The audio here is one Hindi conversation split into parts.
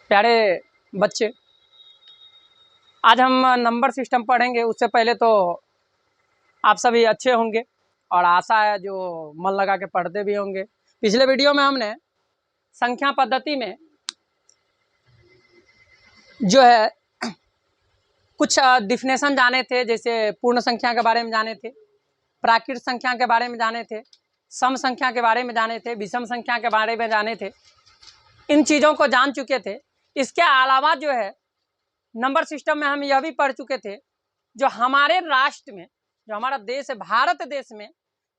प्यारे बच्चे, आज हम नंबर सिस्टम पढ़ेंगे। उससे पहले तो आप सभी अच्छे होंगे और आशा है जो मन लगा के पढ़ते भी होंगे। पिछले वीडियो में हमने संख्या पद्धति में जो है कुछ डिफिनेशन जाने थे, जैसे पूर्ण संख्या के बारे में जाने थे, प्राकृत संख्या के बारे में जाने थे, सम संख्या के बारे में जाने थे, विषम संख्या के बारे में जाने थे। इन चीज़ों को जान चुके थे। इसके अलावा जो है नंबर सिस्टम में हम यह भी पढ़ चुके थे जो हमारे राष्ट्र में, जो हमारा देश है भारत देश में,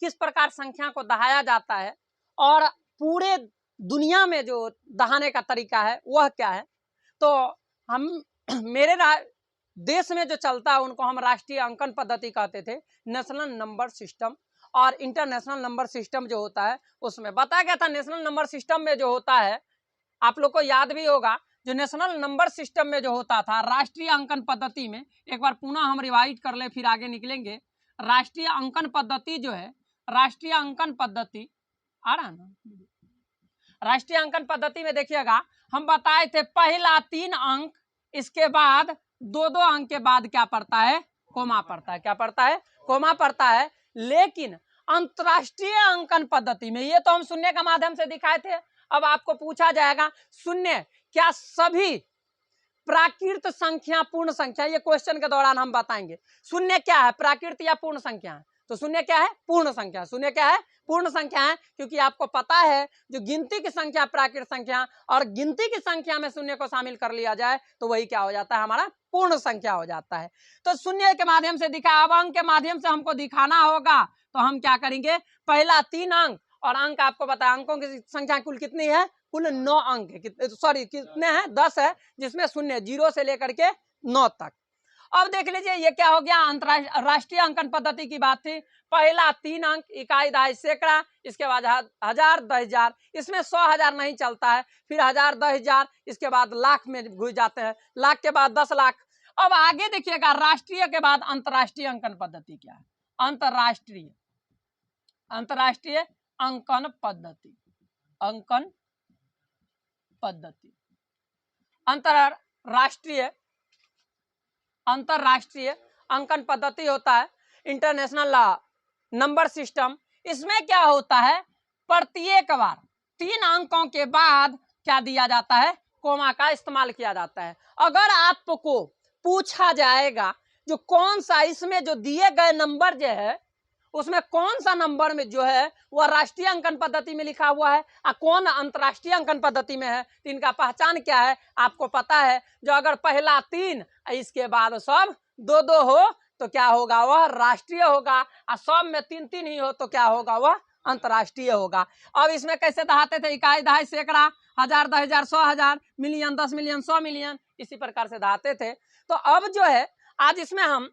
किस प्रकार संख्या को दहाया जाता है और पूरे दुनिया में जो दहाने का तरीका है वह क्या है। तो हम मेरे देश में जो चलता है उनको हम राष्ट्रीय अंकन पद्धति कहते थे, नेशनल नंबर सिस्टम। और इंटरनेशनल नंबर सिस्टम जो होता है उसमें बताया गया था, नेशनल नंबर सिस्टम में जो होता है आप लोग को याद भी होगा, जो नेशनल नंबर सिस्टम में जो होता था राष्ट्रीय अंकन पद्धति में, एक बार पुनः हम रिवाइज कर ले फिर आगे निकलेंगे। राष्ट्रीय अंकन पद्धति जो है, राष्ट्रीय अंकन पद्धति आ रहा ना, राष्ट्रीय अंकन पद्धति में देखिएगा हम बताए थे पहला 3 अंक, इसके बाद 2-2 अंक के बाद क्या पड़ता है, कोमा पड़ता है। क्या पड़ता है, कोमा पड़ता है। लेकिन अंतरराष्ट्रीय अंकन पद्धति में, ये तो हम शून्य के माध्यम से दिखाए थे। अब आपको पूछा जाएगा शून्य क्या सभी प्राकृत संख्या पूर्ण संख्या, ये क्वेश्चन के दौरान हम बताएंगे शून्य क्या है, प्राकृत या पूर्ण संख्या है। तो शून्य क्या है, पूर्ण संख्या। शून्य क्या है, पूर्ण संख्या है, क्योंकि आपको पता है जो गिनती की संख्या प्राकृत संख्या और गिनती की संख्या में शून्य को शामिल कर लिया जाए तो वही क्या हो जाता है, हमारा पूर्ण संख्या हो जाता है। तो शून्य के माध्यम से दिखा, अब अंक के माध्यम से हमको दिखाना होगा तो हम क्या करेंगे, पहला 3 अंक, और अंक आपको पता है अंकों की संख्या कुल कितनी है, कुल 9 अंक है, सॉरी कितने हैं, 10 है, जिसमें शून्य 0 से लेकर के 9 तक। अब देख लीजिए ये क्या हो गया, अंतरराष्ट्रीय अंकन पद्धति की बात थी। पहला 3 अंक, इकाई, दहाई, सैकड़ा, इसके बाद 1000, 10,000, इसमें 100,000 नहीं चलता है, फिर 1000, 10,000, इसके बाद लाख में घुस जाते हैं, लाख के बाद 10 लाख। अब आगे देखिएगा राष्ट्रीय के बाद अंतरराष्ट्रीय अंकन पद्धति क्या है, अंतरराष्ट्रीय अंकन पद्धति, अंकन पद्धति। अंतरराष्ट्रीय अंकन पद्धति होता है इंटरनेशनल नंबर सिस्टम। इसमें क्या होता है, प्रत्येक बार 3 अंकों के बाद क्या दिया जाता है, कोमा का इस्तेमाल किया जाता है। अगर आपको पूछा जाएगा जो कौन सा इसमें जो दिए गए नंबर जो है उसमें कौन सा नंबर में जो है वह राष्ट्रीय अंकन पद्धति में लिखा हुआ है और कौन अंतरराष्ट्रीय अंकन पद्धति में है, तो इनका पहचान क्या है आपको पता है। जो अगर पहला 3 इसके बाद सब 2-2 हो तो क्या होगा, वह राष्ट्रीय होगा, और सब में 3-3 ही हो तो क्या होगा, वह अंतरराष्ट्रीय होगा। अब इसमें कैसे दहाते थे, इकाई, दहाई, सैकड़ा, 1000, 10,000, 100,000, मिलियन, 10 मिलियन, 100 मिलियन, इसी प्रकार से दहाते थे। तो अब जो है आज इसमें हम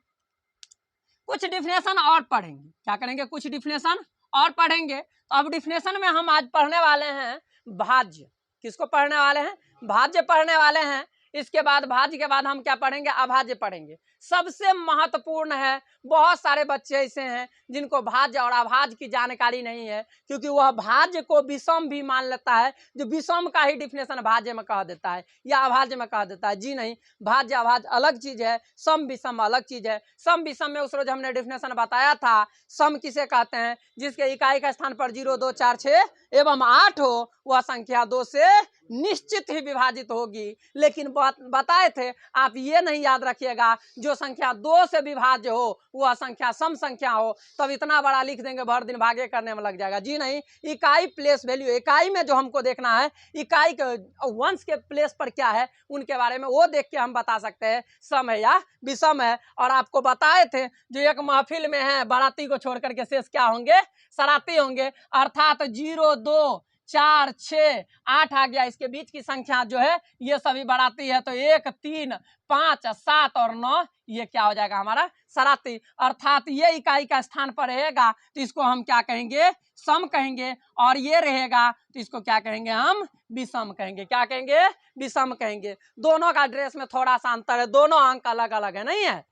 कुछ डिफिनेशन और पढ़ेंगे। क्या करेंगे, कुछ डिफिनेशन और पढ़ेंगे। तो अब डिफिनेशन में हम आज पढ़ने वाले हैं भाज्य। किसको पढ़ने वाले हैं, भाज्य पढ़ने वाले हैं। इसके बाद भाज्य के बाद हम क्या पढ़ेंगे, अभाज्य पढ़ेंगे। सबसे महत्वपूर्ण है, बहुत सारे बच्चे ऐसे हैं जिनको भाज्य और अभाज्य की जानकारी नहीं है, क्योंकि वह भाज्य को विषम भी मान लेता है, जो विषम का ही डिफिनेशन भाज्य में कह देता है या अभाज्य में कह देता है। जी नहीं, भाज्य अभाज्य अलग चीज है, सम विषम अलग चीज है। सम विषम में उस रोज हमने डिफिनेशन बताया था, सम किसे कहते हैं, जिसके इकाई का स्थान पर 0, 2, 4, 6 एवं 8 हो, वह संख्या 2 से निश्चित ही विभाजित होगी। लेकिन बताए थे आप ये नहीं याद रखिएगा जो संख्या 2 से विभाज्य हो वह संख्या सम संख्या हो, तब इतना बड़ा लिख देंगे भर दिन भागे करने में लग जाएगा। जी नहीं, इकाई प्लेस वैल्यू, इकाई में जो हमको देखना है, इकाई के वंश के प्लेस पर क्या है उनके बारे में वो देख के हम बता सकते हैं सम है या विषम है। और आपको बताए थे जो एक महफिल में है बाराती को छोड़ करके शेष क्या होंगे, सराती होंगे, अर्थात 0, 2, 4, 6, 8 आ गया, इसके बीच की संख्या जो है ये सभी बाराती है। तो 1, 3, 5, 7 और 9 ये क्या हो जाएगा, हमारा सराती। अर्थात ये इकाई का स्थान पर रहेगा तो इसको हम क्या कहेंगे, सम कहेंगे, और ये रहेगा तो इसको क्या कहेंगे, हम विषम कहेंगे। क्या कहेंगे, विषम कहेंगे। दोनों का ड्रेस में थोड़ा सा अंतर है, दोनों अंक अलग अलग है, नहीं है।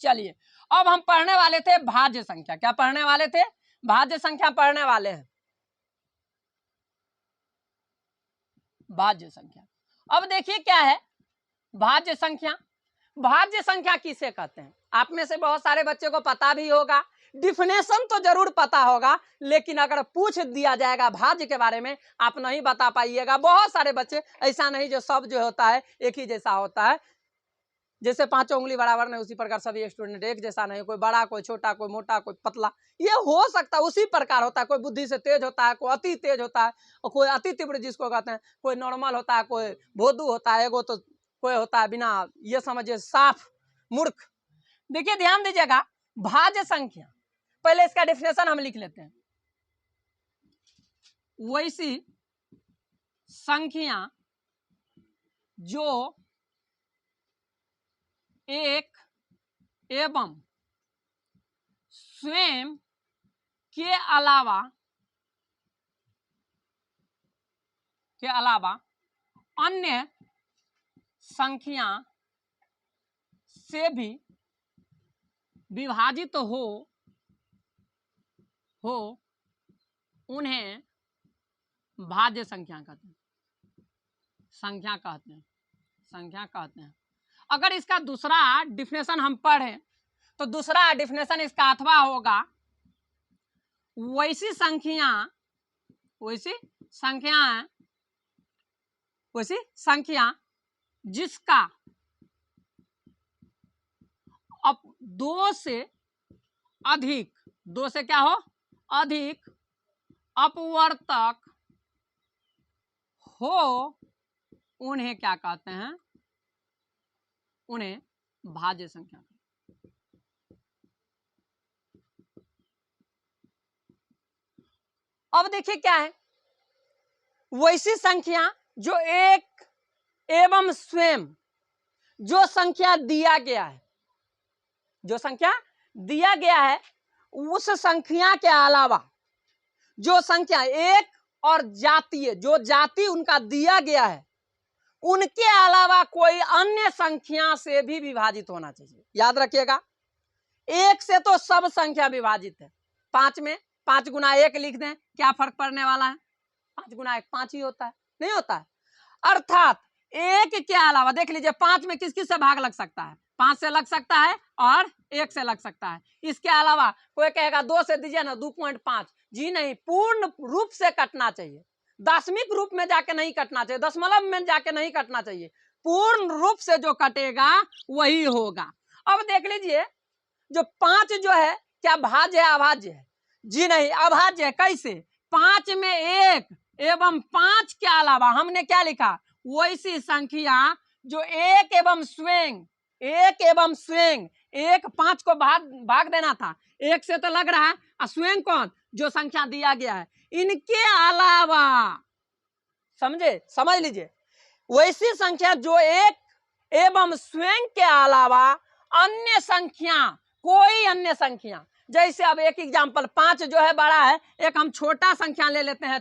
चलिए अब हम पढ़ने वाले थे भाज्य संख्या। क्या पढ़ने वाले थे, भाज्य संख्या पढ़ने वाले हैं, भाज्य संख्या। अब देखिए क्या है भाज्य संख्या। भाज्य संख्या किसे कहते हैं? आप में से बहुत सारे बच्चे को पता भी होगा, डिफिनेशन तो जरूर पता होगा, लेकिन अगर पूछ दिया जाएगा भाज्य के बारे में आप नहीं बता पाइएगा। बहुत सारे बच्चे, ऐसा नहीं जो सब जो होता है एक ही जैसा होता है, जैसे पांचों उंगली बराबर नहीं उसी प्रकार सभी स्टूडेंट एक जैसा नहीं, कोई बड़ा कोई छोटा कोई मोटा कोई पतला, ये हो सकता है उसी प्रकार होता है। कोई बुद्धि से तेज होता है, कोई अति तेज होता है, और कोई अति तीव्र जिसको कहते हैं, कोई नॉर्मल होता है, कोई भोदू होता है, एगो तो कोई होता है बिना ये समझिए साफ मूर्ख। देखिए ध्यान दीजिएगा, भाज्य संख्या, पहले इसका डेफिनेशन हम लिख लेते हैं। वैसी संख्या जो एक एवं स्वयं के अलावा अन्य संख्या से भी विभाजित हो उन्हें भाज्य संख्या कहते हैं। संख्या कहते हैं। अगर इसका दूसरा डिफिनेशन हम पढ़ें तो दूसरा डिफिनेशन इसका अथवा होगा वैसी संख्या जिसका अब दो से क्या हो अधिक अपवर्तक हो, उन्हें क्या कहते हैं? उन्हें भाज्य संख्या। अब देखिए क्या है, वैसी संख्या जो एक एवं स्वयं जो संख्या दिया गया है, उस संख्या के अलावा जो संख्या एक और जातीय जो जाति उनका दिया गया है, उनके अलावा कोई अन्य संख्या से भी विभाजित होना चाहिए। याद रखिएगा, एक से तो सब संख्या विभाजित है। 5 में 5 गुना 1 लिख दें, क्या फर्क पड़ने वाला है? 5 गुना 1 5 ही होता है, नहीं होता है। अर्थात एक के अलावा देख लीजिए 5 में किस किस से भाग लग सकता है? 5 से लग सकता है और 1 से लग सकता है। इसके अलावा कोई कहेगा 2 से दीजिए ना 2.5, जी नहीं, पूर्ण रूप से कटना चाहिए, दशमिक रूप में जाके नहीं कटना चाहिए, दशमलव में जाके नहीं कटना चाहिए, पूर्ण रूप से जो कटेगा वही होगा। अब देख लीजिए, जो 5 जो है क्या भाज्य है अभाज्य है? जी नहीं, अभाज्य है। कैसे? 5 में 1 एवं 5 के अलावा हमने क्या लिखा? वैसी संख्या जो एक एवं स्वयं, एक 5 को भाग देना था, 1 से तो लग रहा है, और स्वयं कौन? जो संख्या दिया गया है, इनके अलावा, समझ लीजिए, वैसी संख्या जो एक एवं स्वयं के अलावा अन्य संख्या, कोई अन्य संख्या, जैसे अब एक एग्जांपल 5 जो है बड़ा है, एक हम छोटा संख्या ले लेते हैं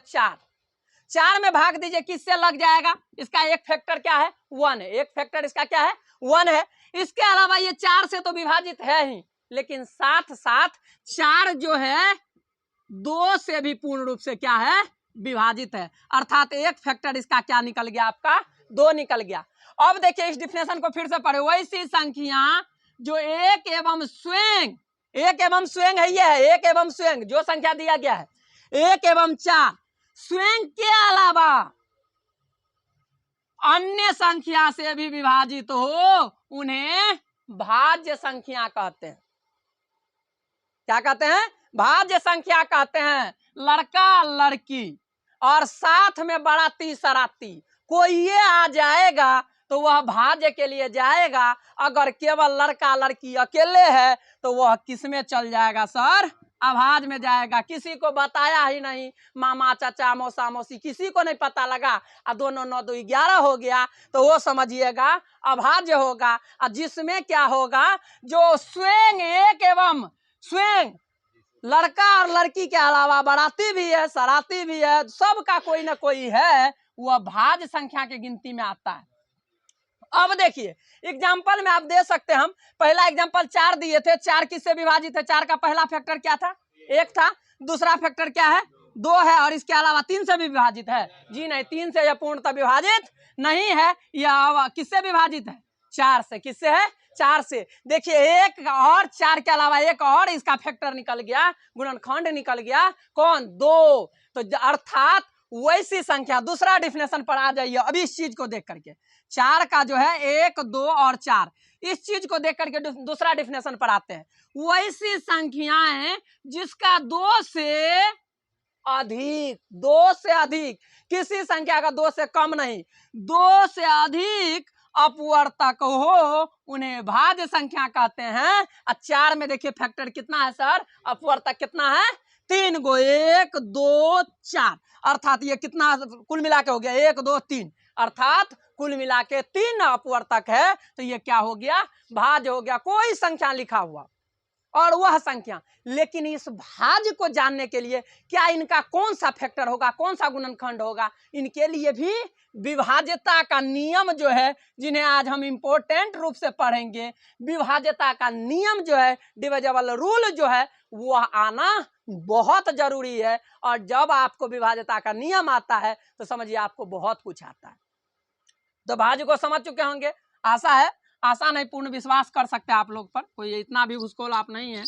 4 में भाग दीजिए, किससे लग जाएगा? इसका एक फैक्टर क्या है? 1 है। एक फैक्टर इसका क्या है? 1 है। इसके अलावा ये 4 से तो विभाजित है ही, लेकिन साथ साथ 4 जो है 2 से भी पूर्ण रूप से क्या है? विभाजित है। अर्थात एक फैक्टर इसका क्या निकल गया? आपका 2 निकल गया। अब देखिए इस डिफिनेशन को फिर से पढ़े। वैसी संख्या जो एक एवं स्वयं है, ये है एक एवं स्वयं, जो संख्या दिया गया है 1 एवं 4, स्वयं के अलावा अन्य संख्या से भी विभाजित हो, उन्हें भाज्य संख्या कहते हैं। क्या कहते हैं? भाज्य संख्या कहते हैं। लड़का लड़की और साथ में बराती सराती, कोई ये आ जाएगा तो वह भाज्य के लिए जाएगा। अगर केवल लड़का लड़की अकेले है तो वह किस में चल जाएगा सर? अभाज्य में जाएगा। किसी को बताया ही नहीं, मामा चाचा मौसा मौसी किसी को नहीं पता लगा, और 2 9 9 2 11 हो गया, तो वो समझिएगा अभाज्य होगा। और जिसमें क्या होगा? जो स्वयं एक एवं स्वयं लड़का और लड़की के अलावा बराती भी है, सराती भी है, सबका कोई ना कोई है, वह भाज्य संख्या की गिनती में आता है। अब देखिए एग्जाम्पल में आप दे सकते हैं। हम पहला एग्जाम्पल 4 दिए थे, 4 किससे विभाजित है? 4 का पहला फैक्टर क्या था? 1 था। दूसरा फैक्टर क्या है? 2 है और इसके अलावा 3 से भी विभाजित है? जी नहीं, 3 से यह पूर्णतः विभाजित नहीं है। यह किससे विभाजित है? 4 से। किससे है? 4 से। देखिए, 1 और 4 के अलावा एक और इसका फैक्टर निकल गया, गुणनखंड निकल गया। कौन? 2। तो अर्थात वैसी संख्या, दूसरा डिफिनेशन पर आ जाइए अभी इस चीज को देख करके। 4 का जो है 1, 2 और 4, इस चीज को देख करके दूसरा डिफिनेशन पर आते हैं। वैसी संख्याएं जिसका 2 से अधिक, 2 से अधिक, किसी संख्या का 2 से कम नहीं, 2 से अधिक अपवर्तक हो, उन्हें भाज्य संख्या कहते हैं। 4 में देखिए फैक्टर कितना है सर? अपवर्तक कितना है? 3 गो, 1, 2, 4, अर्थात ये कितना कुल मिला के हो गया? 1, 2, 3, अर्थात कुल मिला के 3 अपवर्तक है। तो ये क्या हो गया? भाज्य हो गया। कोई संख्या लिखा हुआ और वह संख्या, लेकिन इस भाज्य को जानने के लिए क्या इनका कौन सा फैक्टर होगा, कौन सा गुणनखंड होगा, इनके लिए भी विभाज्यता का नियम जो है, जिन्हें आज हम इंपॉर्टेंट रूप से पढ़ेंगे, विभाज्यता का नियम जो है, डिविजिबल रूल जो है, वह आना बहुत जरूरी है। और जब आपको विभाज्यता का नियम आता है तो समझिए आपको बहुत कुछ आता है। तो भाज्य को समझ चुके होंगे, आशा है। आशा नहीं, पूर्ण विश्वास कर सकते आप लोग पर, कोई इतना भी घुसखोर आप नहीं है।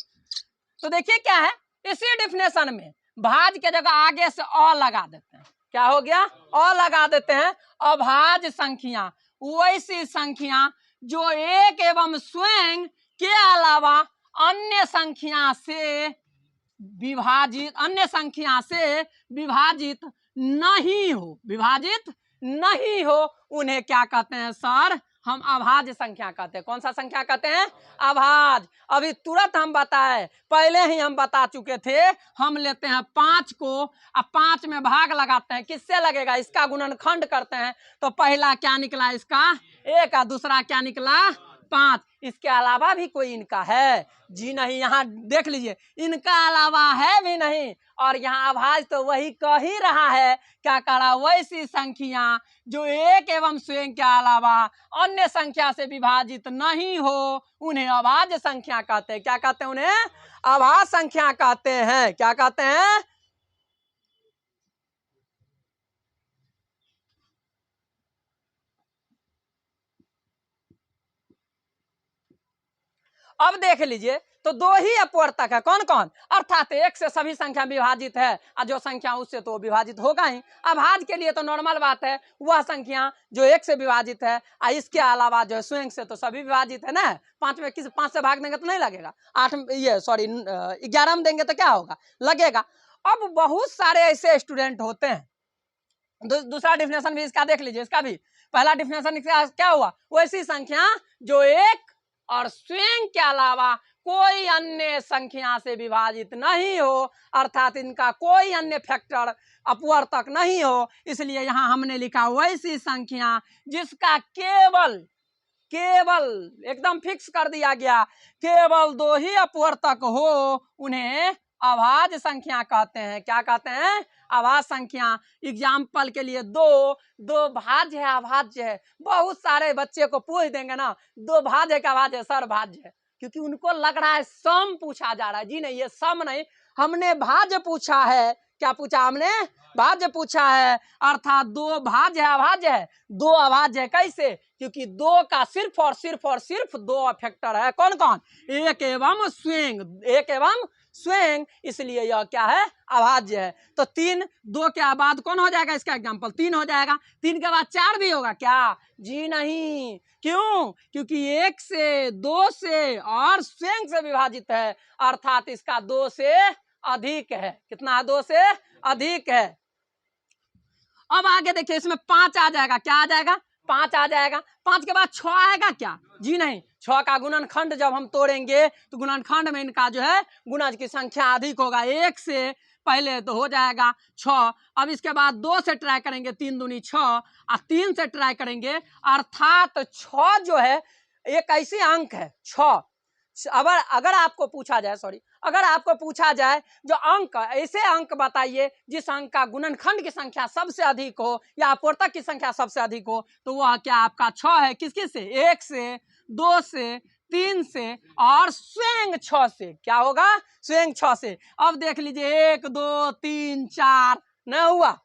तो देखिए क्या है, इसी डिफिनेशन में भाज्य के जगह आगे से अ लगा देते हैं। क्या हो गया? अ लगा देते हैं। अभाज्य संख्या वैसी संख्या जो एक एवं स्वयं के अलावा अन्य संख्या से विभाजित, अन्य संख्या से विभाजित नहीं हो, विभाजित नहीं हो, उन्हें क्या कहते हैं सर? हम अभाज्य संख्या कहते हैं। कौन सा संख्या कहते हैं? अभाज्य। अभी तुरंत हम बताए, पहले ही हम बता चुके थे। हम लेते हैं 5 को, अब 5 में भाग लगाते हैं, किससे लगेगा? इसका गुणनखंड करते हैं। तो पहला क्या निकला? इसका 1, दूसरा क्या निकला? 5। इसके अलावा भी कोई इनका है? जी नहीं। यहाँ देख लीजिए, इनका अलावा है भी नहीं। और यहाँ अभाज्य तो वही कह ही रहा है, क्या कह रहा? वैसी संख्या जो एक एवं स्वयं के अलावा अन्य संख्या से विभाजित नहीं हो, उन्हें अभाज्य संख्या कहते हैं। क्या कहते हैं? उन्हें अभाज्य संख्या कहते हैं। क्या कहते हैं? अब देख लीजिए, तो 2 ही अपवर्तक है। कौन कौन? अर्थात 1 से सभी संख्या विभाजित है, और जो संख्या उससे तो विभाजित होगा ही। अभाज्य के लिए तो नॉर्मल बात है, वह संख्या जो 1 से विभाजित है, और इसके अलावा जो स्वयं से तो सभी विभाजित है ना। 5 में 5 से भाग देंगे तो नहीं लगेगा। 11 में देंगे तो क्या होगा? लगेगा। अब बहुत सारे ऐसे स्टूडेंट होते हैं, दूसरा डिफिनेशन भी इसका देख लीजिए। इसका भी पहला डिफिनेशन क्या हुआ? वैसी संख्या जो एक और स्वयं के अलावा कोई अन्य संख्या से विभाजित नहीं हो, अर्थात इनका कोई अन्य फैक्टर अपवर्तक नहीं हो। इसलिए यहां हमने लिखा वैसी संख्या जिसका केवल एकदम फिक्स कर दिया गया, केवल 2 ही अपवर्तक हो, उन्हें अभाज्य संख्या कहते हैं। क्या कहते हैं? अभाज्य संख्या। एग्जाम्पल के लिए 2 भाज्य है, अभाज्य है। बहुत सारे बच्चे को पूछ देंगे ना, 2 भाज्य है क्या भाज्य है? सर भाज्य है, क्योंकि उनको लग रहा है सम पूछा जा रहा है। जी नहीं, ये सम नहीं, हमने भाज्य पूछा है। क्या पूछा हमने? भाज्य पूछा है। अर्थात 2 भाज्य है, अभाज्य है। 2 अभाज्य है। कैसे? क्योंकि 2 का सिर्फ और सिर्फ 2 फैक्टर है। कौन कौन? 1 एवं स्वयं, 1 एवं स्वयं, इसलिए यह क्या है? अभाज्य है। तो 3, 2 के बाद कौन हो जाएगा? इसका एग्जाम्पल 3 हो जाएगा। 3 के बाद 4 भी होगा क्या? जी नहीं। क्यों? क्योंकि 1 से, 2 से और स्वयं से विभाजित है, अर्थात इसका 2 से अधिक है। कितना है? 2 से अधिक है। अब आगे देखिए, इसमें 5 आ जाएगा। क्या आ जाएगा? 5 आ जाएगा। 5 के बाद 6 आएगा क्या? जी नहीं। 6 का गुणनखंड जब हम तोड़ेंगे तो गुणनखंड में इनका जो है गुणज की संख्या अधिक होगा। 1 से पहले तो हो जाएगा 6। अब इसके बाद 2 से ट्राई करेंगे, 3 दूनी 6, और 3 से ट्राई करेंगे, अर्थात 6 जो है एक ऐसी अंक है 6। अगर आपको पूछा जाए, अगर आपको पूछा जाए जो अंक, ऐसे अंक बताइए जिस अंक का गुणनखंड की संख्या सबसे अधिक हो या अपवर्तक की संख्या सबसे अधिक हो, तो वह क्या आपका 6 है। किस किस से? 1 से, 2 से, 3 से और स्वयं 6 से। क्या होगा? स्वयं 6 से। अब देख लीजिए 1 2 3 4 न हुआ।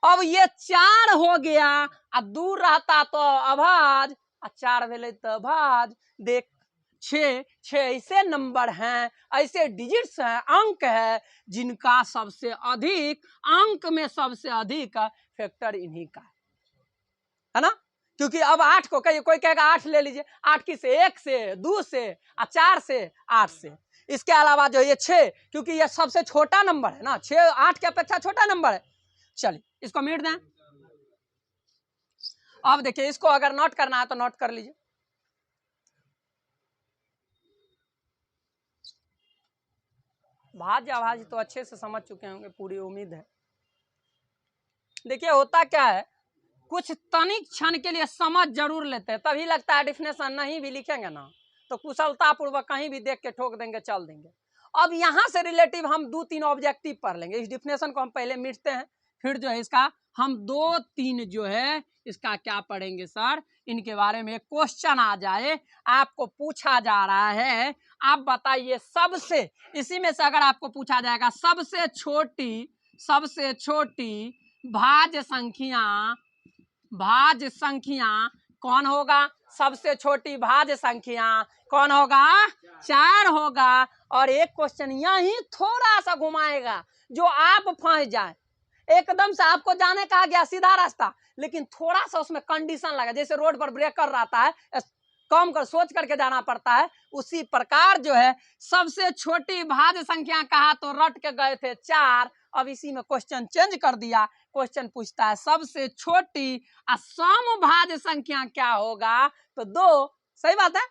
अब ये 4 हो गया और दूर रहता तो अभाज, 4 भेले तो भाज। देख 6 ऐसे नंबर हैं, ऐसे डिजिट्स हैं, अंक है जिनका सबसे अधिक अंक में सबसे अधिक फैक्टर इन्हीं का है ना। क्योंकि अब 8 को कोई कहेगा 8 ले लीजिए, 8 की से 1 से 2 से 4 से 8 से। इसके अलावा जो ये 6, क्योंकि ये सबसे छोटा नंबर है ना, 6 8 की अपेक्षा छोटा नंबर है। चलिए इसको मिट दें। अब देखिए इसको अगर नोट करना है तो नोट कर लीजिए। भाज्य अभाज्य तो अच्छे से समझ चुके होंगे, पूरी उम्मीद है। देखिए होता क्या है, कुछ तनिक क्षण के लिए समझ जरूर लेते हैं, तभी लगता है डिफिनेशन नहीं भी लिखेंगे ना तो कुशलता पूर्वक कहीं भी देख के ठोक देंगे, चल देंगे। अब यहां से रिलेटिव हम 2-3 ऑब्जेक्टिव पढ़ लेंगे। इस डिफिनेशन को हम पहले मिटते हैं, फिर जो है इसका हम 2-3 जो है इसका क्या पढ़ेंगे सर, इनके बारे में क्वेश्चन आ जाए, आपको पूछा जा रहा है, आप बताइए सबसे, इसी में से अगर आपको पूछा जाएगा सबसे छोटी भाज्य संख्या कौन होगा? सबसे छोटी भाज्य संख्या कौन होगा? 4 होगा। और एक क्वेश्चन यही थोड़ा सा घुमाएगा जो आप फंस जाए। एकदम से आपको जाने कहा गया सीधा रास्ता, लेकिन थोड़ा सा उसमें कंडीशन लगा, जैसे रोड पर ब्रेकर रहता है, कम कर सोच करके जाना पड़ता है, उसी प्रकार जो है सबसे छोटी भाज्य संख्या कहा तो रट के गए थे 4। अब इसी में क्वेश्चन चेंज कर दिया, क्वेश्चन पूछता है सबसे छोटी समभाज्य संख्या क्या होगा? तो 2। सही बात है,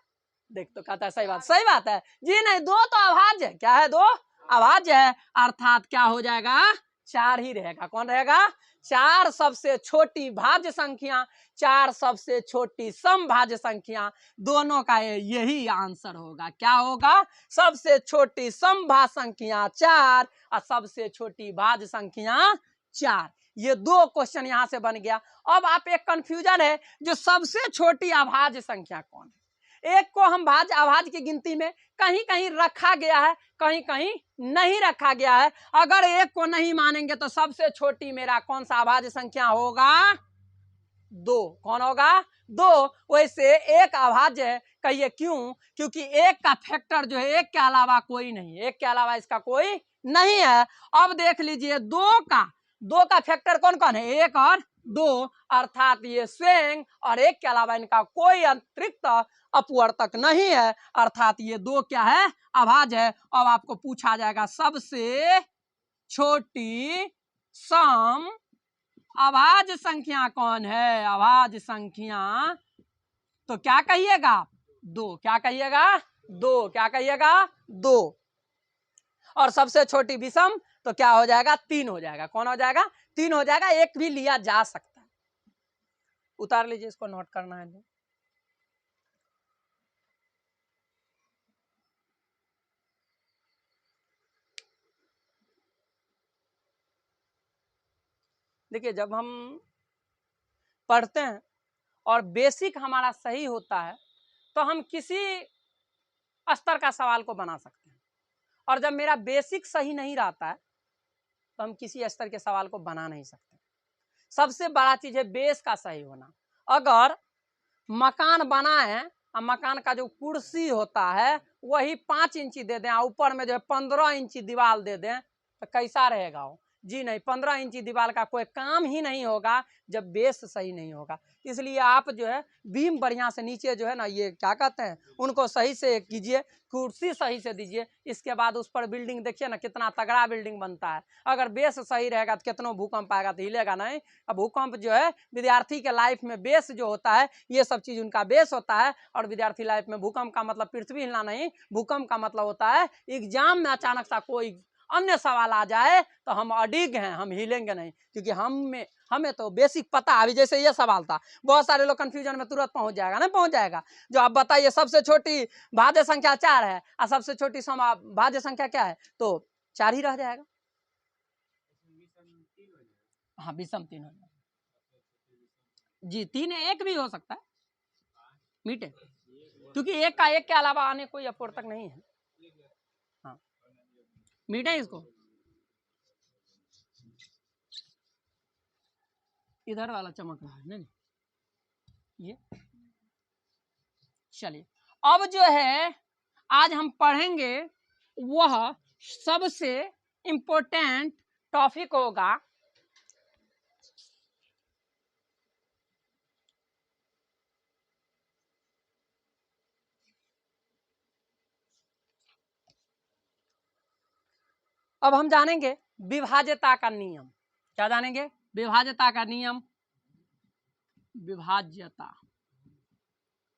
देख तो कहता है सही बात है जी, नहीं 2 तो अभाज्य है। क्या है? 2 अभाज्य है, अर्थात क्या हो जाएगा? 4 ही रहेगा। कौन रहेगा? 4 सबसे छोटी भाज्य संख्या, 4 सबसे छोटी समभाज्य संख्या, दोनों का यही आंसर होगा। क्या होगा? सबसे छोटी समभाज्य संख्या 4 और सबसे छोटी भाज्य संख्या 4। ये 2 क्वेश्चन यहां से बन गया। अब आप एक कंफ्यूजन है, जो सबसे छोटी अभाज्य संख्या कौन है? एक को हम भाज्य अभाज्य की गिनती में कहीं कहीं रखा गया है, कहीं कहीं नहीं रखा गया है। अगर एक को नहीं मानेंगे तो सबसे छोटी मेरा कौन सा अभाज्य संख्या होगा? 2। कौन होगा? 2। वैसे एक अभाज्य है, कहिए क्यों? क्योंकि एक का फैक्टर जो है एक के अलावा कोई नहीं, एक के अलावा इसका कोई नहीं है। अब देख लीजिए 2 का फैक्टर कौन कौन है? 1 और 2, अर्थात ये स्वयं और एक के अलावा इनका कोई अतिरिक्त अपवर्तक नहीं है, अर्थात ये 2 क्या है? अभाज्य है। अब आपको पूछा जाएगा सबसे छोटी सम अभाज्य संख्या कौन है? अभाज्य संख्या तो क्या कहिएगा? 2। क्या कहिएगा? 2। क्या कहिएगा? 2। और सबसे छोटी विषम तो क्या हो जाएगा? 3 हो जाएगा। कौन हो जाएगा? 3 हो जाएगा। एक भी लिया जा सकता है। उतार लीजिए, इसको नोट करना है। देखिए जब हम पढ़ते हैं और बेसिक हमारा सही होता है तो हम किसी स्तर का सवाल को बना सकते हैं, और जब मेरा बेसिक सही नहीं रहता है तो हम किसी स्तर के सवाल को बना नहीं सकते। सबसे बड़ा चीज है बेस का सही होना। अगर मकान बना है और मकान का जो कुर्सी होता है वही 5 इंची दे दें, ऊपर में जो है 15 इंची दीवार दे दें, तो कैसा रहेगा वो? जी नहीं, 15 इंची दीवार का कोई काम ही नहीं होगा जब बेस सही नहीं होगा। इसलिए आप जो है बीम बढ़िया से नीचे जो है ना, ये क्या कहते हैं, उनको सही से कीजिए, कुर्सी सही से दीजिए। इसके बाद उस पर बिल्डिंग देखिए ना कितना तगड़ा बिल्डिंग बनता है। अगर बेस सही रहेगा तो कितना भूकंप आएगा तो हिलेगा नहीं। अब भूकंप जो है विद्यार्थी के लाइफ में बेस जो होता है, ये सब चीज उनका बेस होता है। और विद्यार्थी लाइफ में भूकंप का मतलब पृथ्वी हिलना नहीं, भूकंप का मतलब होता है एग्जाम में अचानक सा कोई अन्य सवाल आ जाए तो हम अडिग हैं, हम हिलेंगे नहीं, क्योंकि हमें तो बेसिक पता। अभी जैसे ये सवाल था, बहुत सारे लोग कंफ्यूजन में तुरंत पहुंच जाएगा ना, पहुंच जाएगा। जो आप बताइए सबसे छोटी भाज्य संख्या 4 है और सबसे छोटी भाज्य संख्या क्या है? तो 4 ही रह जाएगा। हाँ विषम 3 हो जाएगा जी, 3 1 भी हो सकता है। मीटे क्योंकि एक का एक के अलावा अन्य कोई अपवर्तक नहीं है। हाँ, मीटे इसको, इधर वाला चमक रहा है नहीं ये। चलिए अब जो है आज हम पढ़ेंगे वह सबसे इम्पोर्टेंट टॉपिक होगा अब हम जानेंगे विभाज्यता का नियम। क्या जानेंगे? विभाज्यता का नियम, विभाज्यता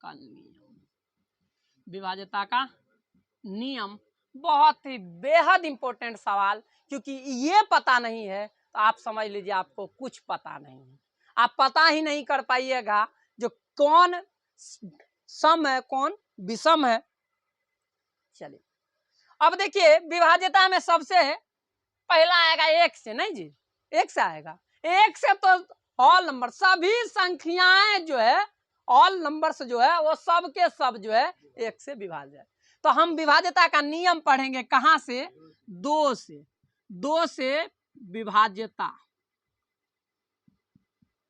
का नियम, विभाज्यता का नियम बहुत ही बेहद इंपॉर्टेंट सवाल, क्योंकि ये पता नहीं है तो आप समझ लीजिए आपको कुछ पता नहीं है। आप पता ही नहीं कर पाइएगा जो कौन सम है कौन विषम है। चलिए अब देखिए विभाज्यता में सबसे पहला आएगा एक से, नहीं जी, एक से आएगा। एक से तो ऑल नंबर, सभी संख्याएं जो है ऑल नंबर्स जो है वो सब के सब जो है एक से विभाज्य है। तो हम विभाज्यता का नियम पढ़ेंगे कहां से? दो से। दो से विभाज्यता,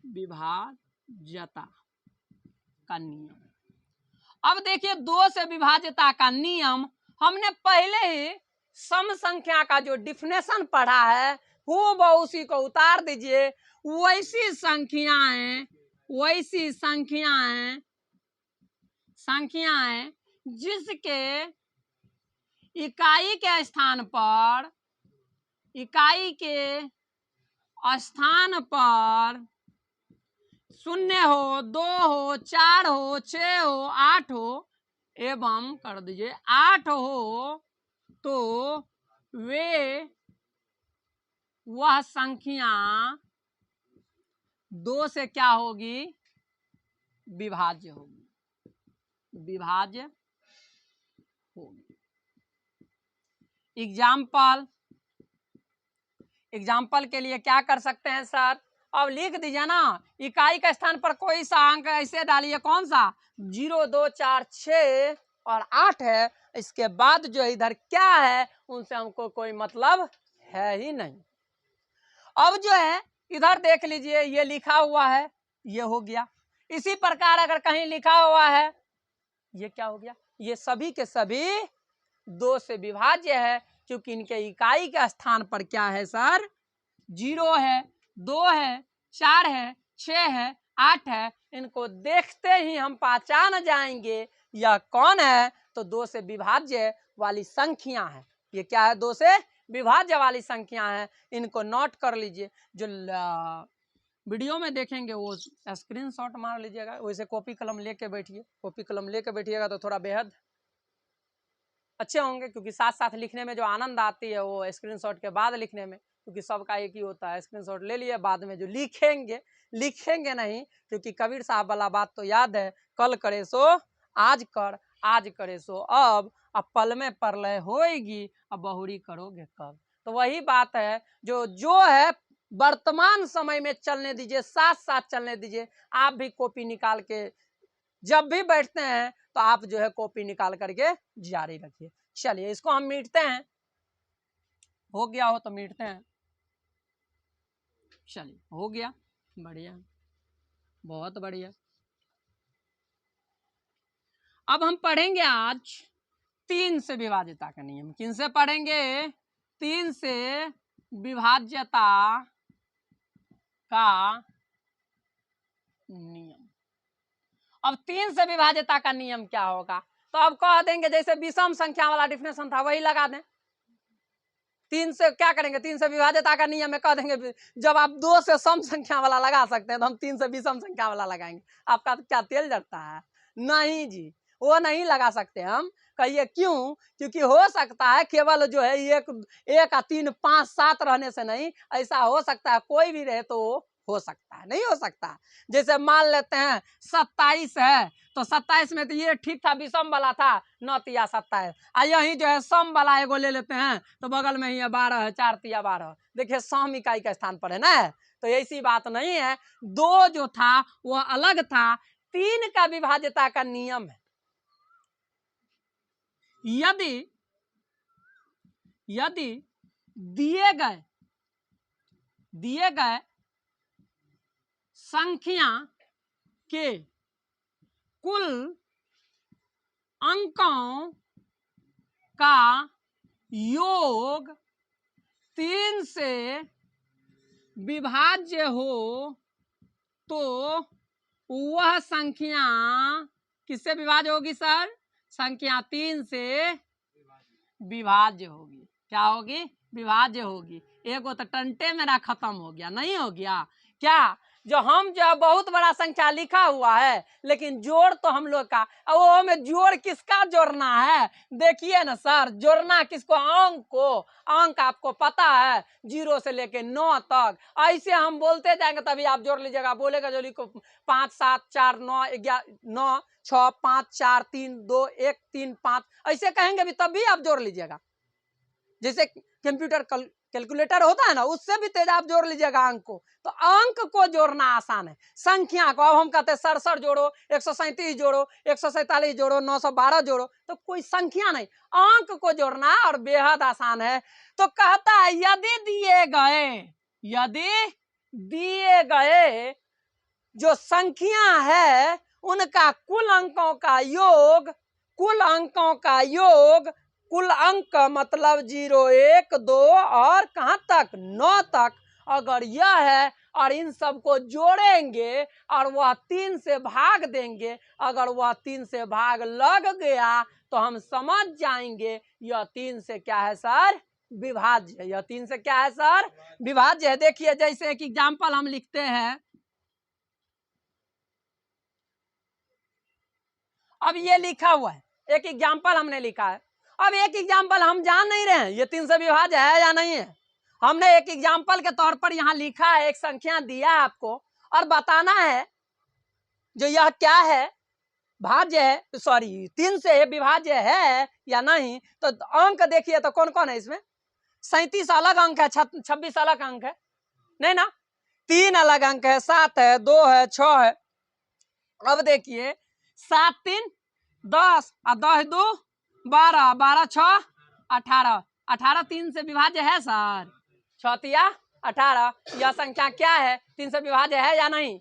विभाज्यता का नियम। अब देखिए दो से विभाज्यता का नियम हमने पहले ही सम संख्या का जो डिफिनेशन पढ़ा है वो उसी को उतार दीजिए। वैसी संख्याएं जिसके इकाई के स्थान पर शून्य हो, दो हो, चार हो, 6 हो, 8 हो एवं कर दीजिए 8 हो तो वे वह संख्या दो से क्या होगी? विभाज्य होगी, विभाज्य होगी। एग्जाम्पल के लिए क्या कर सकते हैं सर? अब लिख दीजिए ना, इकाई के स्थान पर कोई सा अंक ऐसे डालिए, कौन सा? 0, 2, 4, 6 और 8 है। इसके बाद जो इधर क्या है उनसे हमको कोई मतलब है ही नहीं। अब जो है इधर देख लीजिए, ये लिखा हुआ है, ये हो गया। इसी प्रकार अगर कहीं लिखा हुआ है, ये क्या हो गया? ये सभी के सभी दो से विभाज्य है, क्योंकि इनके इकाई के स्थान पर क्या है सर? 0 है, 2 है, 4 है, 6 है, 8 है। इनको देखते ही हम पहचान जाएंगे यह कौन है, तो दो से विभाज्य वाली संख्या है। ये क्या है? दो से विभाज्य वाली संख्या है। इनको नोट कर लीजिए, जो वीडियो में देखेंगे वो स्क्रीनशॉट मार लीजिएगा। वैसे कॉपी कलम लेके बैठिए, कॉपी कलम लेके बैठिएगा तो थोड़ा बेहद अच्छे होंगे, क्योंकि साथ साथ लिखने में जो आनंद आती है वो स्क्रीनशॉट के बाद लिखने में, क्योंकि सबका एक ही होता है। स्क्रीनशॉट ले लिए, बाद में जो लिखेंगे नहीं, क्योंकि कबीर साहब वाला बात तो याद है, कल करे सो आज कर, आज करे सो अब पल में परलय होएगी, अब बहुरी करोगे कब। तो वही बात है, जो है वर्तमान समय में चलने दीजिए, साथ साथ चलने दीजिए। आप भी कॉपी निकाल के जब भी बैठते हैं तो आप जो है कॉपी निकाल करके जारी रखिए। चलिए इसको हम मीटते हैं, हो गया हो तो मीटते हैं। चलिए हो गया, बढ़िया, बहुत बढ़िया। अब हम पढ़ेंगे आज 3 से विभाज्यता का नियम। किन से पढ़ेंगे? 3 से विभाज्यता का नियम। अब 3 से विभाज्यता का नियम क्या होगा? तो अब कह देंगे जैसे विषम संख्या वाला डिफिनेशन था वही लगा दें। 3 से क्या करेंगे? 3 से विभाज्यता का नियम में कह देंगे, जब आप 2 से सम संख्या वाला लगा सकते हैं तो हम 3 से विषम संख्या वाला लगाएंगे। आपका क्या तेल जड़ता है? नहीं जी, वो नहीं लगा सकते हम। कहिए क्यों? क्योंकि हो सकता है केवल जो है 1 3 5 7 रहने से नहीं, ऐसा हो सकता है कोई भी रहे तो हो सकता है, नहीं हो सकता। जैसे मान लेते हैं 27 है, तो 27 में तो ये ठीक था, विषम वाला था, 9 तिया 27। यही जो है सम वाला एगो ले लेते हैं, तो बगल में ही 12 है, 4 तिया 12। देखिए सम इकाई के स्थान पर है ना, तो ऐसी बात नहीं है। 2 जो था वो अलग था, 3 का विभाज्यता का नियम है। यदि यदि दिए गए संख्या के कुल अंकों का योग 3 से विभाज्य हो तो वह संख्या किससे विभाज्य होगी सर? संख्या 3 से विभाज्य होगी। क्या होगी? विभाज्य होगी। एक वो तो टंटे मेरा खत्म हो गया, नहीं हो गया क्या? जो हम जो बहुत बड़ा संख्या लिखा हुआ है, लेकिन जोड़ तो हम लोग का, अब वो हमें जोड़ किसका जोड़ना है? देखिए ना सर, जोड़ना किसको? अंक को। अंक आपको पता है 0 से लेके 9 तक, ऐसे हम बोलते जाएंगे तभी आप जोड़ लीजिएगा। बोलेगा जो लिखो 5 7 4 9 11 9 6 5 4 3 2 1 3 5, ऐसे कहेंगे भी तभी आप जोड़ लीजिएगा। जैसे कंप्यूटर कैलकुलेटर होता है ना, उससे भी तेज आप जोड़ लीजिएगा अंक को। तो अंक को जोड़ना आसान है, संख्या को। अब हम कहते हैं 67 जोड़ो, 137 जोड़ो, 147 जोड़ो, 912 जोड़ो, तो कोई संख्या नहीं, अंक को जोड़ना और बेहद आसान है। तो कहता है यदि दिए गए जो संख्या है उनका कुल अंकों का योग, कुल अंक मतलब 0 1 2 और कहां तक? 9 तक, अगर यह है और इन सबको जोड़ेंगे और वह 3 से भाग देंगे, अगर वह 3 से भाग लग गया तो हम समझ जाएंगे यह 3 से क्या है सर? विभाज्य है। यह 3 से क्या है सर? विभाज्य है। देखिए जैसे एक एग्जाम्पल हम लिखते हैं, अब ये लिखा हुआ है, एक एग्जाम्पल हमने लिखा है। अब एक एग्जाम्पल हम जान नहीं रहे हैं ये 3 से विभाज्य है या नहीं है। हमने एक एग्जाम्पल के तौर पर यहाँ लिखा है, एक संख्या दिया है आपको और बताना है जो यह क्या है, भाज्य है, सॉरी 3 से विभाज्य है या नहीं। तो अंक देखिए तो कौन कौन है इसमें? 37 अलग अंक है, 26 अलग अंक है, नहीं ना? 3 अलग अंक है, 7 है, 2 है, 6 है। अब देखिए 7 3 10 और 10 2 12, 12 6 18, 18 3 से विभाज्य है सर? 6 तिया 18, यह संख्या क्या है? 3 से विभाज्य है या नहीं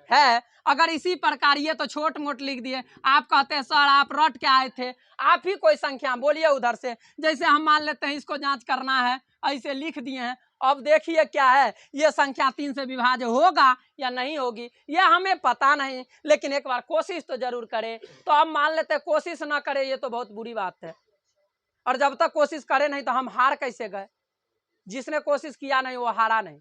है? अगर इसी प्रकार ये तो छोट मोट लिख दिए, आप कहते हैं सर आप रट के आए थे, आप ही कोई संख्या बोलिए उधर से। जैसे हम मान लेते हैं इसको जांच करना है, ऐसे लिख दिए हैं। अब देखिए क्या है, ये संख्या 3 से विभाज्य होगा या नहीं होगी, यह हमें पता नहीं, लेकिन एक बार कोशिश तो जरूर करें। तो अब मान लेते हैं कोशिश ना करें, ये तो बहुत बुरी बात है। और जब तक कोशिश करे नहीं तो हम हार कैसे गए? जिसने कोशिश किया नहीं वो हारा नहीं।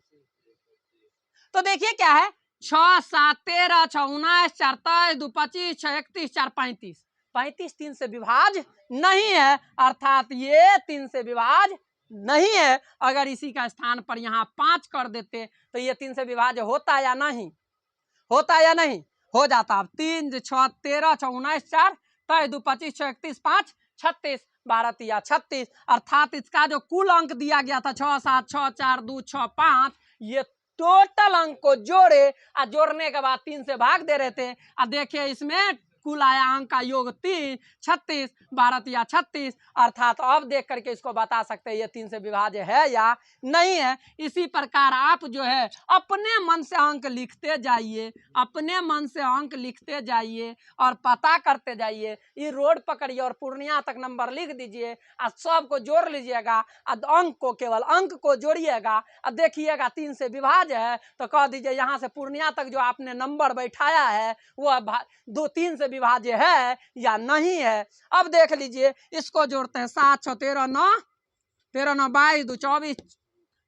तो देखिए क्या है, 6 7 13 6 19 4 23 2 25 6 31 4 35, 35 3 से विभाज्य नहीं है, अर्थात ये 3 से विभाज्य नहीं है। अगर इसी का स्थान पर यहाँ 5 कर देते तो ये 3 से विभाज्य होता या नहीं? होता या नहीं? हो जाता। अब 3 6 13 6 19 4 23 2 25 6 31 5 36, 12 तिया 36, अर्थात इसका जो कुल अंक दिया गया था 6 7 6 4 2 6 5, ये टोटल अंक को जोड़े और जोड़ने के बाद 3 से भाग दे रहे थे। और देखिए इसमें कुल आया अंक का योग 3, 36, 12 तिया 36, अर्थात अब देख करके इसको बता सकते हैं ये 3 से विभाज्य है या नहीं है। इसी प्रकार आप जो है अपने मन से अंक लिखते जाइए, अपने मन से अंक लिखते जाइए और पता करते जाइए। ये रोड पकड़िए और पूर्णिया तक नंबर लिख दीजिए और सबको जोड़ लीजिएगा और अंक को, केवल अंक को जोड़िएगा और देखिएगा 3 से विभाज्य है तो कह दीजिए यहाँ से पूर्णिया तक जो आपने नंबर बैठाया है वह 2 3 से विभाज्य है या नहीं है। अब देख लीजिए इसको जोड़ते हैं, 7 6 13 9 13 9 22 2 24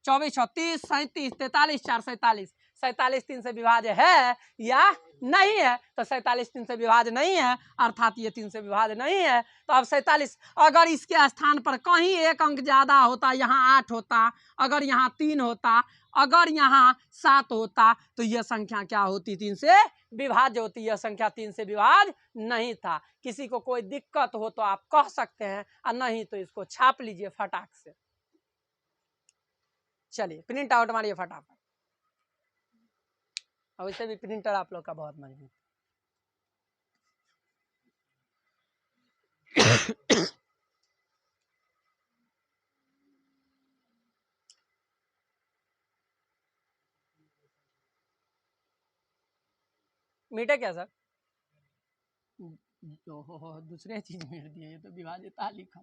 24 36 37 43 4 47, 47 3 से विभाज्य है या नहीं है? तो 47 3 से विभाज्य नहीं है, अर्थात ये 3 से विभाज्य नहीं है। तो अब 47, अगर इसके स्थान पर कहीं एक अंक ज्यादा होता, यहाँ 8 होता, अगर यहाँ 3 होता, अगर यहाँ 7 होता तो यह संख्या क्या होती? 3 से विभाज्य होती। यह संख्या 3 से विभाज्य नहीं था। किसी को कोई दिक्कत हो तो आप कह सकते हैं और नहीं तो इसको छाप लीजिए फटाक से। चलिए प्रिंट आउट मारिए फटाफट। वैसे भी प्रिंटर आप लोग का बहुत मजबूत। मीटे क्या सर? दूसरे चीज मिट दिए, ये तो विभाज्यता लिखा,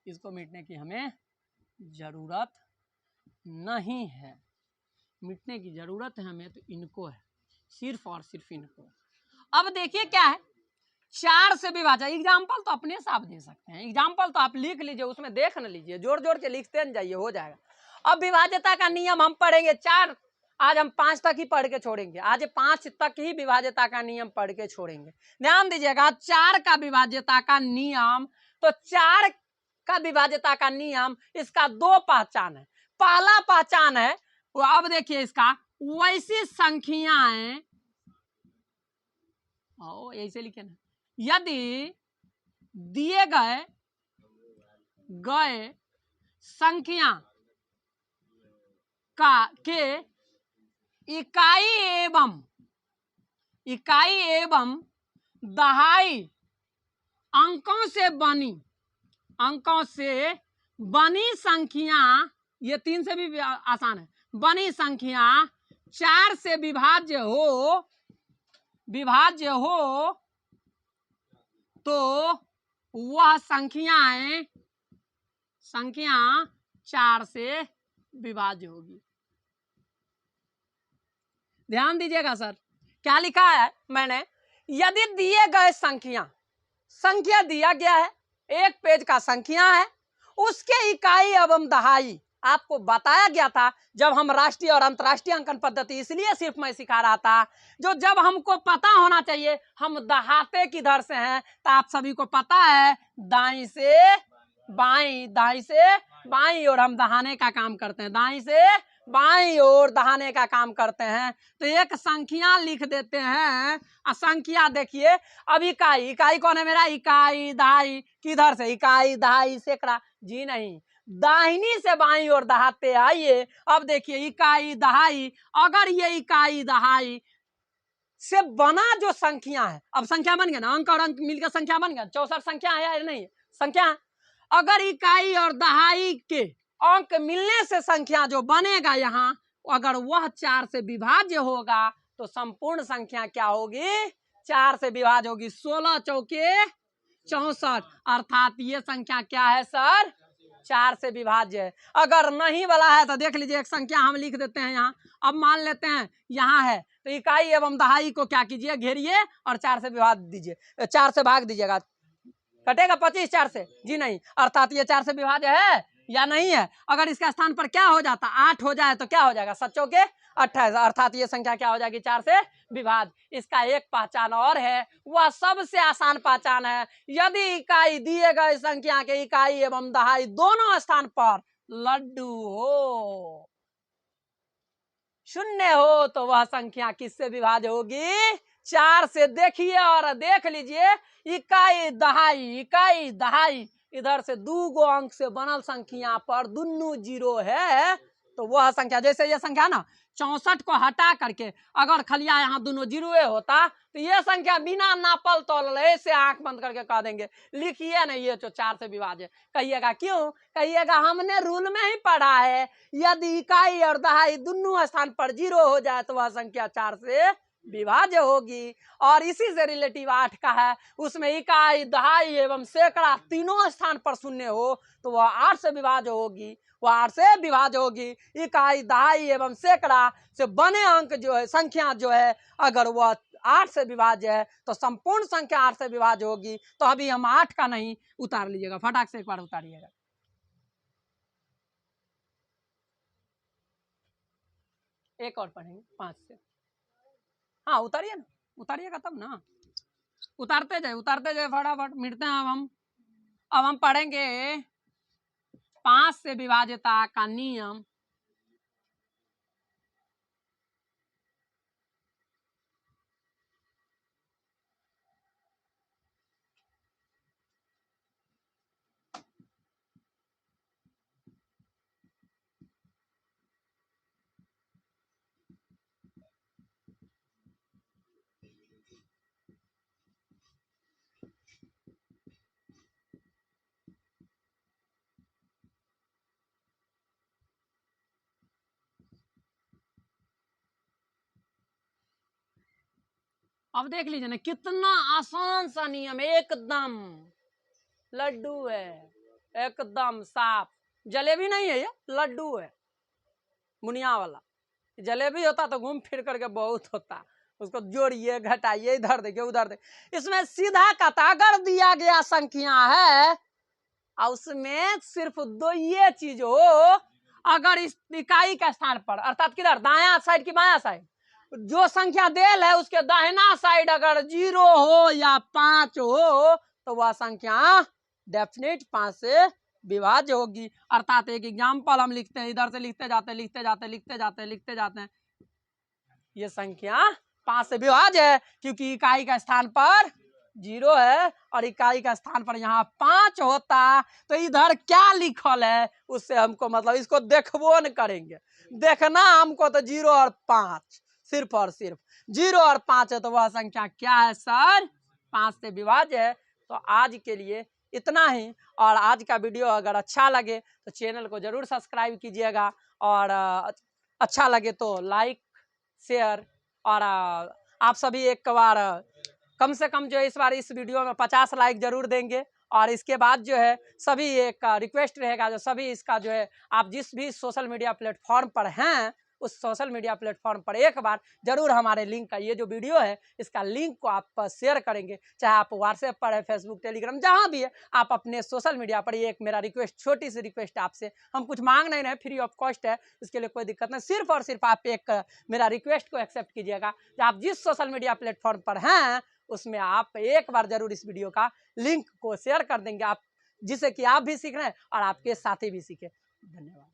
इसको मिटने की हमें जरूरत नहीं है, मिटने की जरूरत है हमें तो इनको है, सिर्फ और सिर्फ इनको। अब देखिए क्या है, 4 से विभाजन, एग्जाम्पल तो अपने साथ दे सकते हैं, एग्जाम्पल तो आप लिख लीजिए, उसमें देख न लीजिए, जोड़ जोड़ के लिखते न जाइए, हो जाएगा। अब विभाज्यता का नियम हम पढ़ेंगे 4, आज हम 5 तक ही पढ़ के छोड़ेंगे, आज 5 तक ही विभाज्यता का नियम पढ़ के छोड़ेंगे। ध्यान दीजिएगा, 4 का विभाज्यता का नियम, तो 4 का विभाज्यता का नियम, इसका 2 पहचान है। पहला पहचान है वो, अब देखिए इसका, वैसी संख्याएं, ऐसे लिखे ना, यदि दिए गए संख्या का के इकाई एवं दहाई अंकों से बनी संख्या, ये 3 से भी आसान है, बनी संख्या 4 से विभाज्य हो तो वह संख्या 4 से विभाज्य होगी। ध्यान दीजिएगा सर, क्या लिखा है मैंने, यदि दिए गए संख्या दिया गया है, एक पेज का संख्या है, उसके इकाई एवं दहाई आपको बताया गया था जब हम राष्ट्रीय और अंतर्राष्ट्रीय अंकन पद्धति, इसलिए सिर्फ मैं सिखा रहा था, जो जब हमको पता होना चाहिए हम दहाते किधर से हैं, तो आप सभी को पता है दाई से बाई और हम दहाने का काम करते हैं, दाई से बाई और दहाने का काम करते हैं। तो एक संख्या लिख देते हैं, संख्या देखिए, अब इकाई कौन है मेरा, इकाई दहाई किधर से, इकाई दहाई सैकड़ा, जी नहीं, दाहिनी से बाई और दहाते आइए। अब देखिए इकाई दहाई, अगर ये इकाई दहाई से बना जो संख्या है, अब संख्या बन गया ना, अंक और अंक मिलकर संख्या बन गया, 64 संख्या है या नहीं, संख्या। अगर इकाई और दहाई के अंक मिलने से संख्या जो बनेगा यहाँ, अगर वह 4 से विभाज्य होगा तो संपूर्ण संख्या क्या होगी, 4 से विभाज्य होगी। 16 चौके 64, अर्थात ये संख्या क्या है सर, 4 से विभाज्य है। अगर नहीं वाला है तो देख लीजिए, एक संख्या हम लिख देते हैं यहाँ। अब मान लेते हैं यहाँ है, तो इकाई एवं दहाई को क्या कीजिए, घेरिए और 4 से विभाग दीजिए, 4 से भाग दीजिएगा, कटेगा 25 4 से, जी नहीं, अर्थात ये 4 से विभाज्य है या नहीं है। अगर इसका स्थान पर क्या हो जाता, 8 हो जाए तो क्या हो जाएगा, 7 चौके 28, अर्थात ये संख्या क्या हो जाएगी, 4 से विभाज्य। इसका एक पहचान और है, वह सबसे आसान पहचान है, यदि इकाई दिए गए संख्या के इकाई एवं दहाई दोनों स्थान पर लड्डू हो, शून्य हो, तो वह संख्या किससे विभाज्य होगी, 4 से। देखिए और देख लीजिए, इकाई दहाई इधर से 2 अंक से बनल संख्या पर दोनों 0 है, तो वह संख्या, जैसे ये संख्या ना 64 को हटा करके अगर खलिया यहाँ दोनों 0 होता, तो ये संख्या बिना नापल तोल ऐसे आंख बंद करके कह देंगे, लिखिए नहीं ये जो 4 से विभाज्य। कहिएगा क्यों, कहिएगा हमने रूल में ही पढ़ा है, यदि इकाई और दहाई दोनों स्थान पर 0 हो जाए तो वह संख्या 4 से विभाज्य होगी। और इसी से रिलेटिव 8 का है, उसमें इकाई दहाई एवं सैकड़ा तीनों स्थान पर शून्य हो तो वह 8 से विभाज्य होगी, वह 8 से विभाज्य होगी। इकाई दहाई एवं सैकड़ा से बने अंक जो है, संख्या जो है, अगर वह 8 से विभाज्य है तो संपूर्ण संख्या 8 से विभाज्य होगी। तो अभी हम 8 का नहीं, उतार लीजिएगा, फटाक से एक बार उतारिएगा। एक और पढ़ेंगे 5 से, हाँ उतारिए ना, उतारिएगा तब ना, उतारते जाए फटाफट, मिटते हैं। अब हम पढ़ेंगे 5 से विभाज्यता का नियम। अब देख लीजिए ना कितना आसान सा नियम है, एकदम लड्डू है, एकदम साफ। जलेबी नहीं है, ये लड्डू है बुनिया वाला। जलेबी होता तो घूम फिर करके बहुत होता, उसको जोड़िए घटाइए, इधर देखिए उधर देखिए। इसमें सीधा कहता अगर दिया गया संख्या है और उसमें सिर्फ दो ये चीज हो, अगर इस इकाई के स्थान पर अर्थात किधर, दायां साइड की बायां साइड, जो संख्या देल है उसके दाहिना साइड अगर 0 हो या 5 हो तो वह संख्या डेफिनेट 5 से विभाज्य होगी। अर्थात एक एग्जाम्पल हम लिखते हैं, इधर से लिखते जाते हैं, ये संख्या 5 से विभाज्य है क्योंकि इकाई का स्थान पर 0 है और इकाई का स्थान पर यहाँ 5 होता तो इधर क्या लिखल है उससे हमको मतलब इसको देखबो न करेंगे, देखना हमको तो 0 और 5, सिर्फ और सिर्फ 0 और 5 है तो वह संख्या क्या है सर, 5 से विभाज्य है। तो आज के लिए इतना ही, और आज का वीडियो अगर अच्छा लगे तो चैनल को जरूर सब्सक्राइब कीजिएगा, और अच्छा लगे तो लाइक शेयर, और आप सभी एक बार कम से कम जो है इस बार इस वीडियो में 50 लाइक जरूर देंगे। और इसके बाद जो है सभी एक रिक्वेस्ट रहेगा, जो सभी इसका जो है आप जिस भी सोशल मीडिया प्लेटफॉर्म पर हैं उस सोशल मीडिया प्लेटफॉर्म पर एक बार जरूर हमारे लिंक का ये जो वीडियो है इसका लिंक को आप शेयर करेंगे, चाहे आप व्हाट्सएप पर है, फेसबुक, टेलीग्राम, जहां भी है आप अपने सोशल मीडिया पर। ये एक मेरा रिक्वेस्ट, छोटी सी रिक्वेस्ट आपसे, हम कुछ मांग नहीं रहे, फ्री ऑफ कॉस्ट है, इसके लिए कोई दिक्कत नहीं, सिर्फ और सिर्फ आप एक मेरा रिक्वेस्ट को एक्सेप्ट कीजिएगा। आप जिस सोशल मीडिया प्लेटफॉर्म पर हैं उसमें आप एक बार जरूर इस वीडियो का लिंक को शेयर कर देंगे, आप जिससे कि आप भी सीख रहे हैं और आपके साथी भी सीखे। धन्यवाद।